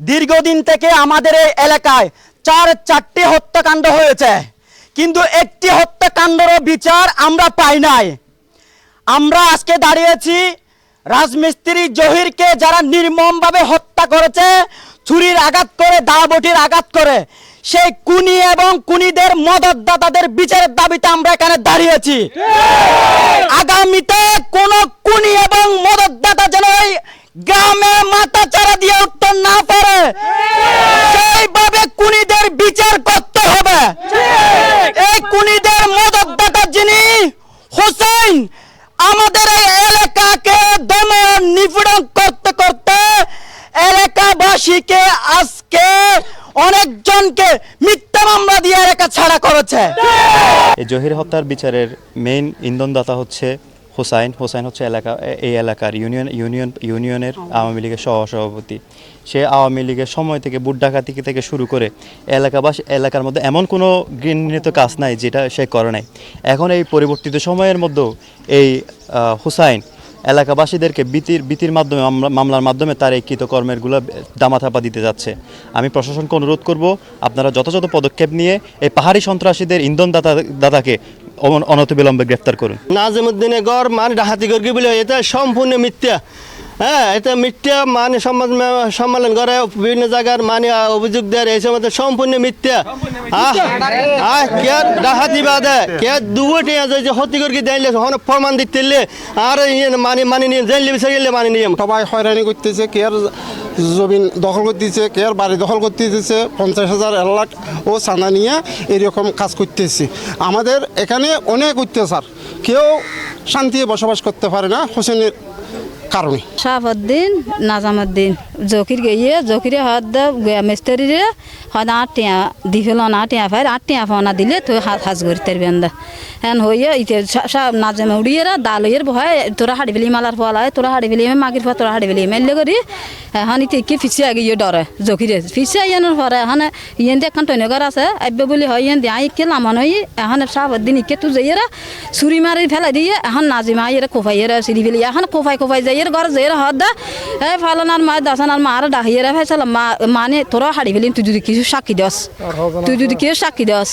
দীর্ঘদিন থেকে আমাদের এই এলাকায় 4টি হত্যাকাণ্ড হয়েছে, কিন্তু একটি হত্যাকাণ্ডেরও বিচার আমরা পাই নাই। আমরা আজকে দাঁড়িয়েছি রাজমিস্ত্রি জহিরকে যারা নির্মমভাবে হত্যা করেছে, ছুরির আঘাত করে, দাবটির আঘাত করে, সেই খুনি এবং খুনিদের মদতদাতাদের বিচারের দাবিতে আমরা এখানে দাঁড়িয়েছি। আগামীতে কোন খুনি এবং মদতদাতা যেন এই গ্রামে মাথা চারা দিয়ে উঠতে না পারে, সেইভাবে খুনিদের বিচার করতে হবে। এই খুনিদের মদতদাতা যিনি হোসেন, আমাদের এই এলাকাকে দমন নিপীড়ন করতে করতে এলাকাবাসীকে আজকে অনেকজনকে মিথ্যা মামলা দিয়ে এলাকা ছাড়া করেছে। এই জহির হত্যার বিচারের মেইন ইন্ধনদাতা হচ্ছে হোসাইন হচ্ছে এই এলাকার ইউনিয়নের আওয়ামী লীগের সহসভাপতি। সে আওয়ামী লীগের সময় থেকে বুট ডাকাতি থেকে শুরু করে এলাকার মধ্যে এমন কোনো ঘৃণিত কাজ নাই যেটা সে করে নাই। এখন এই পরিবর্তিত সময়ের মধ্যেও এই হোসাইন এলাকাবাসীদেরকে ভীতির মাধ্যমে, মামলার মাধ্যমে তার এই কৃতকর্মেরগুলো দামাথাপা দিতে যাচ্ছে। আমি প্রশাসনকে অনুরোধ করব, আপনারা যথাযথ পদক্ষেপ নিয়ে এই পাহাড়ি সন্ত্রাসীদের ইন্ধনদাতাকে অনতিবিলম্বে গ্রেফতার করুন। নাজিমউদ্দিনের গড় মানে ডাহাতি করবি বলে এটা সম্পূর্ণ মিথ্যা। হ্যাঁ, এটা মিথ্যা মানে সম্মেলন করে বিভিন্ন জায়গার মানে অভিযোগ দেয়, এই সময় সম্পূর্ণ মিথ্যা। কে ডাহাতি বাদে কে দুটি যে হত্যা করকে দেয়লে প্রমাণ দিতে আর মানে নিয়ে জেলে বিষয় গেলে মানে নিয়ে সবাই হয়রানি করতেছে, কে আর জমিন দখল করতেছে, কে আর বাড়ি দখল করতেছে, 50,000 লাখ ও চাঁদা নিয়ে এরকম কাজ করতেছে। আমাদের এখানে অনেক অত্যাচার, কেউ শান্তিতে বসবাস করতে পারে না হোসেনের কারণে। শাহাবুদ্দিন নাজামুদ্দিন জকির গিয়ে জকিরে হাত দা মিস্ত্রিরে হাত 8 টিয়া দি ফেল না 8 টিয়া ফাই 8 টিয়া ফনা দিলে তো হাজ করি তার বেন্দা হ্যাঁ হইয়া ইতে নাজাম উড়িয়েরা দালইয়ের ভয় তোরা হাড়ি ফেলি মালার ফলায়, তোরা হাড়ি ফেলি মাগির ফা তোরা হাড়ি ফেলি মেলে করি এখন ইতে কি ফিসিয়া গিয়ে ডরে জকিরে ফিসিয়া ইয়ানোর পরে এখন ইয়েন দেখান টনগর আছে আইবে বলি হয় ইয়েন দিয়ে আইকে লামান হই এখন শাহাবুদ্দিন ইকে তু যাইয়েরা ছুরি মারি ফেলা দিয়ে এখন নাজিমা ইয়েরা কোফাইয়েরা সিঁড়ি ফেলি এখন কোফাই যাইয়ের ঘর যাইয়ের হাত দা এই ফালানার মা দাসানার মা আর ডাহিয়েরা ফেসাল মানে তোরা হাড়ি ফেলি তুই যদি কিছু সাক্ষী দাস, তুই যদি কেউ সাক্ষী দাস।